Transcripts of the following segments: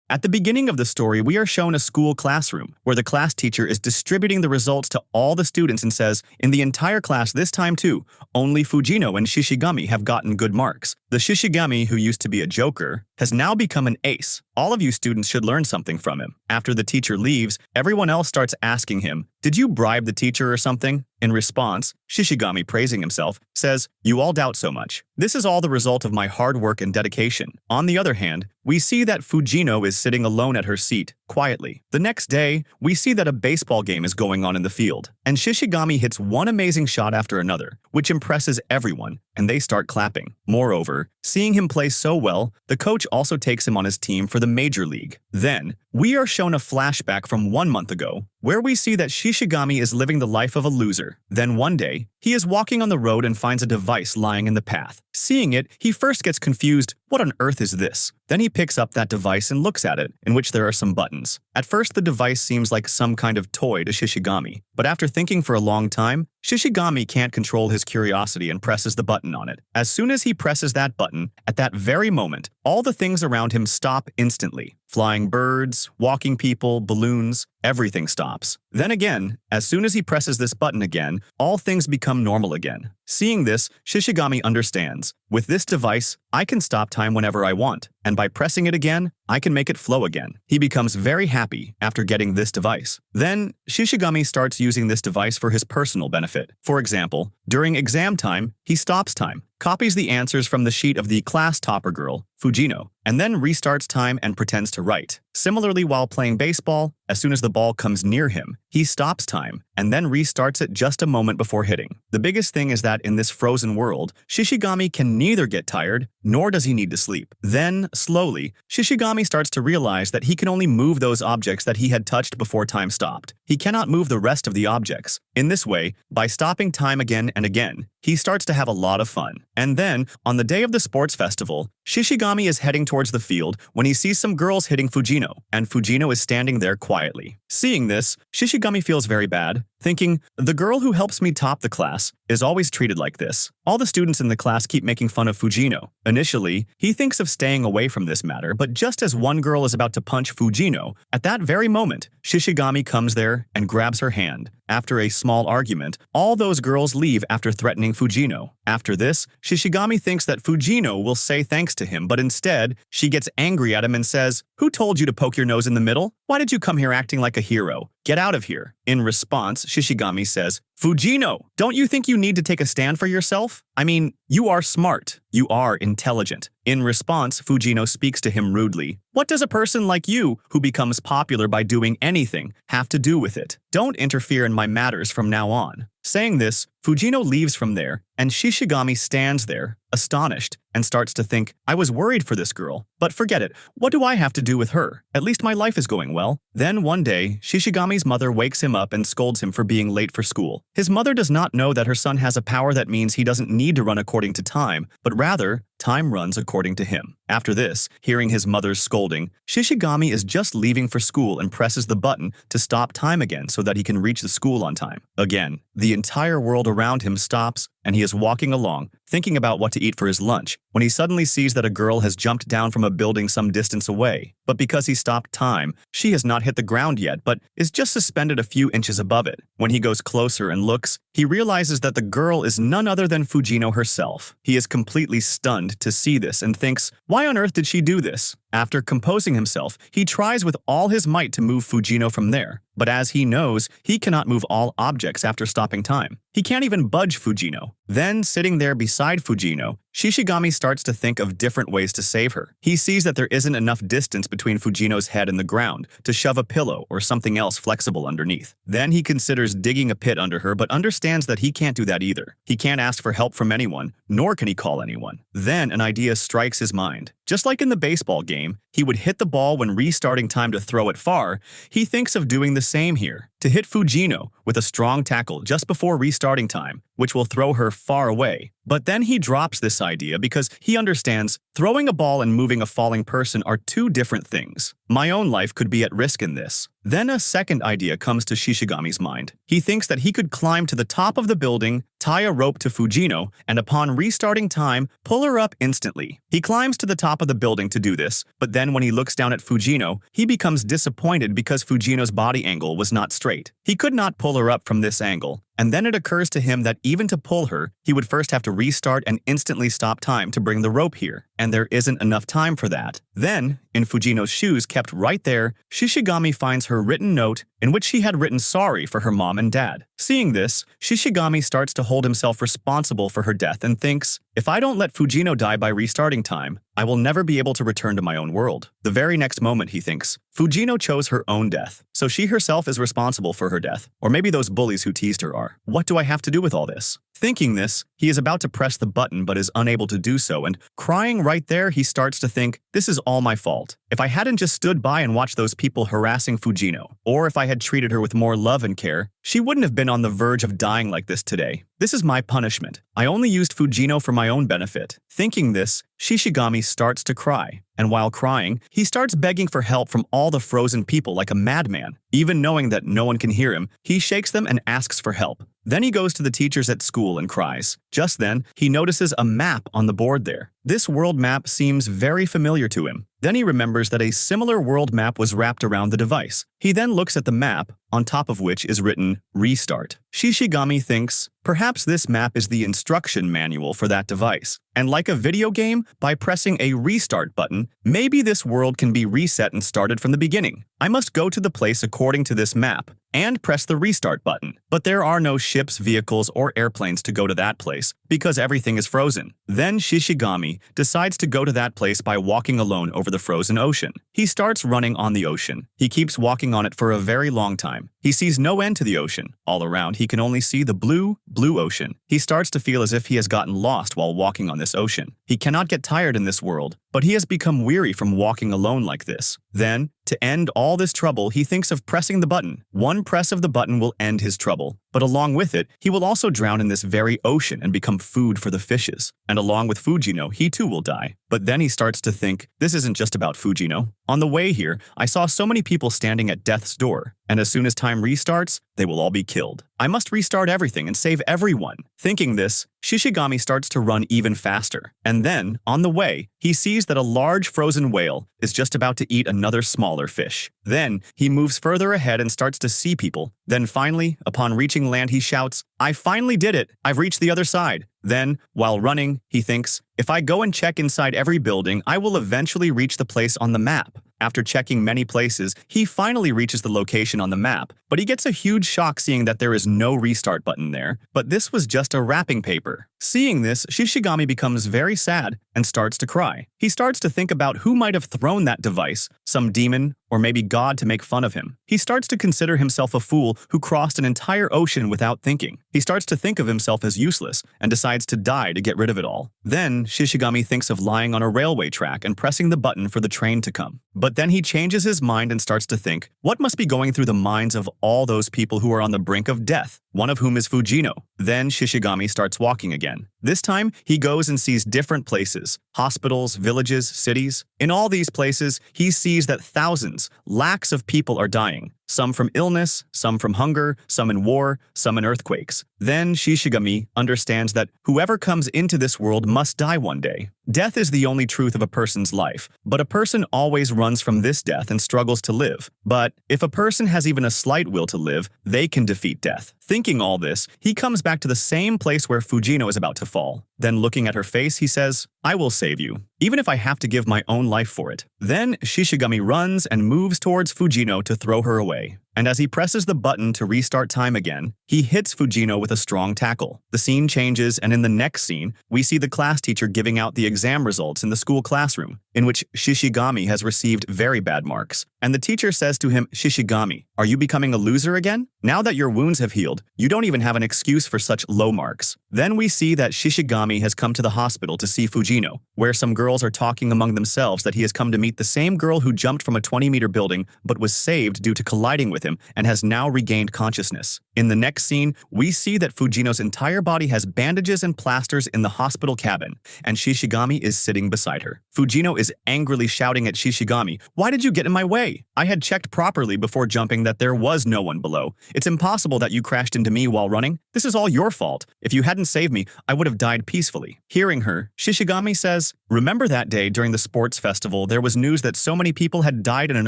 At the beginning of the story, we are shown a school classroom where the class teacher is distributing the results to all the students and says, in the entire class this time too, only Fujino and Shishigami have gotten good marks. The Shishigami, who used to be a joker, has now become an ace. All of you students should learn something from him. After the teacher leaves, everyone else starts asking him, did you bribe the teacher or something? In response, Shishigami, praising himself, says, you all doubt so much. This is all the result of my hard work and dedication. On the other hand, we see that Fujino is sitting alone at her seat, quietly. The next day, we see that a baseball game is going on in the field, and Shishigami hits one amazing shot after another, which impresses everyone, and they start clapping. Moreover, seeing him play so well, the coach also takes him on his team for the major league. Then, we are shown a flashback from 1 month ago, where we see that Shishigami is living the life of a loser. Then one day, he is walking on the road and finds a device lying in the path. Seeing it, he first gets confused. What on earth is this? Then he picks up that device and looks at it, in which there are some buttons. At first, the device seems like some kind of toy to Shishigami, but after thinking for a long time, Shishigami can't control his curiosity and presses the button on it. As soon as he presses that button, at that very moment, all the things around him stop instantly. Flying birds, walking people, balloons, everything stops. Then again, as soon as he presses this button again, all things become normal again. Seeing this, Shishigami understands. With this device, I can stop time whenever I want, and by pressing it again, I can make it flow again. He becomes very happy after getting this device. Then, Shishigami starts using this device for his personal benefit. For example, during exam time, he stops time, copies the answers from the sheet of the class topper girl, Fujino, and then restarts time and pretends to write. Similarly, while playing baseball, as soon as the ball comes near him, he stops time and then restarts it just a moment before hitting. The biggest thing is that in this frozen world, Shishigami can neither get tired, nor does he need to sleep. Then, slowly, Shishigami starts to realize that he can only move those objects that he had touched before time stopped. He cannot move the rest of the objects. In this way, by stopping time again and again, he starts to have a lot of fun. And then, on the day of the sports festival, Shishigami is heading towards the field when he sees some girls hitting Fujino, and Fujino is standing there quietly. Seeing this, Shishigami feels very bad, thinking, the girl who helps me top the class is always treated like this. All the students in the class keep making fun of Fujino. Initially, he thinks of staying away from this matter, but just as one girl is about to punch Fujino, at that very moment, Shishigami comes there and grabs her hand. After a small argument, all those girls leave after threatening Fujino. After this, Shishigami thinks that Fujino will say thanks to him, but instead, she gets angry at him and says, who told you to poke your nose in the middle? Why did you come here acting like a hero? Get out of here. In response, Shishigami says, Fujino, don't you think you need to take a stand for yourself? I mean, you are smart. You are intelligent. In response, Fujino speaks to him rudely. What does a person like you, who becomes popular by doing anything, have to do with it? Don't interfere in my matters from now on. Saying this, Fujino leaves from there, and Shishigami stands there, astonished, and starts to think, I was worried for this girl, but forget it. What do I have to do with her? At least my life is going well. Then one day, Shishigami's mother wakes him up and scolds him for being late for school. His mother does not know that her son has a power that means he doesn't need to run according to time, but rather, time runs according to him. After this, hearing his mother's scolding, Shishigami is just leaving for school and presses the button to stop time again so that he can reach the school on time. Again, the entire world around him stops, and he is walking along, thinking about what to eat for his lunch, when he suddenly sees that a girl has jumped down from a building some distance away. But because he stopped time, she has not hit the ground yet, but is just suspended a few inches above it. When he goes closer and looks, he realizes that the girl is none other than Fujino herself. He is completely stunned to see this and thinks, why on earth did she do this? After composing himself, he tries with all his might to move Fujino from there. But as he knows, he cannot move all objects after stopping time. He can't even budge Fujino. Then, sitting there beside Fujino, Shishigami starts to think of different ways to save her. He sees that there isn't enough distance between Fujino's head and the ground to shove a pillow or something else flexible underneath. Then he considers digging a pit under her, but understands that he can't do that either. He can't ask for help from anyone, nor can he call anyone. Then an idea strikes his mind. Just like in the baseball game, he would hit the ball when restarting time to throw it far. He thinks of doing the same here, to hit Fujino with a strong tackle just before restarting time, which will throw her far away. But then he drops this idea because he understands throwing a ball and moving a falling person are two different things. My own life could be at risk in this. Then a second idea comes to Shishigami's mind. He thinks that he could climb to the top of the building, tie a rope to Fujino, and upon restarting time, pull her up instantly. He climbs to the top of the building to do this, but then when he looks down at Fujino, he becomes disappointed because Fujino's body angle was not straight. He could not pull her up from this angle. And then it occurs to him that even to pull her, he would first have to restart and instantly stop time to bring the rope here, and there isn't enough time for that. Then, in Fujino's shoes kept right there, Shishigami finds her written note in which she had written sorry for her mom and dad. Seeing this, Shishigami starts to hold himself responsible for her death and thinks, if I don't let Fujino die by restarting time, I will never be able to return to my own world. The very next moment, he thinks, Fujino chose her own death, so she herself is responsible for her death. Or maybe those bullies who teased her are. What do I have to do with all this? Thinking this, he is about to press the button but is unable to do so, and crying right there, he starts to think, this is all my fault. If I hadn't just stood by and watched those people harassing Fujino, or if I had treated her with more love and care, she wouldn't have been on the verge of dying like this today. This is my punishment. I only used Fujino for my own benefit. Thinking this, Shishigami starts to cry. And while crying, he starts begging for help from all the frozen people like a madman. Even knowing that no one can hear him, he shakes them and asks for help. Then he goes to the teachers at school and cries. Just then, he notices a map on the board there. This world map seems very familiar to him. Then he remembers that a similar world map was wrapped around the device. He then looks at the map, on top of which is written, Restart. Shishigami thinks, perhaps this map is the instruction manual for that device. And like a video game, by pressing a restart button, maybe this world can be reset and started from the beginning. I must go to the place according to this map and press the restart button. But there are no ships, vehicles, or airplanes to go to that place because everything is frozen. Then Shishigami decides to go to that place by walking alone over the frozen ocean. He starts running on the ocean. He keeps walking on it for a very long time. He sees no end to the ocean. All around, he can only see the blue ocean. He starts to feel as if he has gotten lost while walking on this ocean. He cannot get tired in this world, but he has become weary from walking alone like this. Then, to end all this trouble, he thinks of pressing the button. One press of the button will end his trouble, but along with it, he will also drown in this very ocean and become food for the fishes. And along with Fujino, he too will die. But then he starts to think, this isn't just about Fujino. On the way here, I saw so many people standing at death's door, and as soon as time restarts, they will all be killed. I must restart everything and save everyone. Thinking this, Shishigami starts to run even faster. And then, on the way, he sees that a large frozen whale is just about to eat another smaller fish. Then, he moves further ahead and starts to see people. Then finally, upon reaching land, he shouts, I finally did it! I've reached the other side. Then, while running, he thinks, if I go and check inside every building, I will eventually reach the place on the map. After checking many places, he finally reaches the location on the map, but he gets a huge shock seeing that there is no restart button there, but this was just a wrapping paper. Seeing this, Shishigami becomes very sad and starts to cry. He starts to think about who might have thrown that device, some demon, or maybe God to make fun of him. He starts to consider himself a fool who crossed an entire ocean without thinking. He starts to think of himself as useless and decides to die to get rid of it all. Then, Shishigami thinks of lying on a railway track and pressing the button for the train to come. But then he changes his mind and starts to think, what must be going through the minds of all those people who are on the brink of death, one of whom is Fujino? Then Shishigami starts walking again. This time, he goes and sees different places, hospitals, villages, cities. In all these places, he sees that thousands, lakhs of people are dying. Some from illness, some from hunger, some in war, some in earthquakes. Then Shishigami understands that whoever comes into this world must die one day. Death is the only truth of a person's life, but a person always runs from this death and struggles to live. But if a person has even a slight will to live, they can defeat death. Thinking all this, he comes back to the same place where Fujino is about to fall. Then looking at her face, he says, I will save you, even if I have to give my own life for it. Then Shishigami runs and moves towards Fujino to throw her away. And as he presses the button to restart time again, he hits Fujino with a strong tackle. The scene changes, and in the next scene, we see the class teacher giving out the exam results in the school classroom, in which Shishigami has received very bad marks. And the teacher says to him, Shishigami, are you becoming a loser again? Now that your wounds have healed, you don't even have an excuse for such low marks. Then we see that Shishigami has come to the hospital to see Fujino, where some girls are talking among themselves that he has come to meet the same girl who jumped from a 20-meter building but was saved due to colliding with him him and has now regained consciousness. In the next scene, we see that Fujino's entire body has bandages and plasters in the hospital cabin, and Shishigami is sitting beside her. Fujino is angrily shouting at Shishigami, "Why did you get in my way? I had checked properly before jumping that there was no one below. It's impossible that you crashed into me while running. This is all your fault. If you hadn't saved me, I would have died peacefully." Hearing her, Shishigami says, "Remember that day during the sports festival there was news that so many people had died in an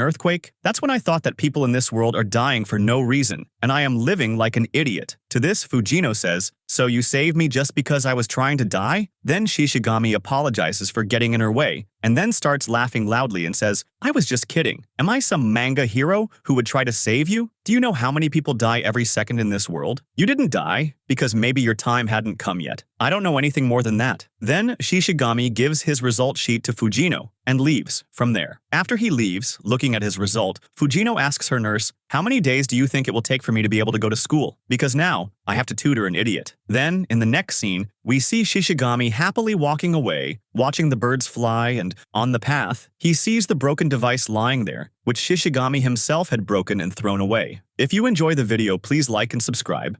earthquake? That's when I thought that people in this world are dying for no reason, and I am living like an idiot." To this, Fujino says, "So you saved me just because I was trying to die?" Then Shishigami apologizes for getting in her way, and then starts laughing loudly and says, "I was just kidding. Am I some manga hero who would try to save you? Do you know how many people die every second in this world? You didn't die because maybe your time hadn't come yet. I don't know anything more than that." Then Shishigami gives his result sheet to Fujino and leaves from there. After he leaves, looking at his result, Fujino asks her nurse, "How many days do you think it will take for me to be able to go to school? Because now I have to tutor an idiot." Then, in the next scene, we see Shishigami happily walking away, watching the birds fly, and on the path, he sees the broken device lying there, which Shishigami himself had broken and thrown away. If you enjoy the video, please like and subscribe.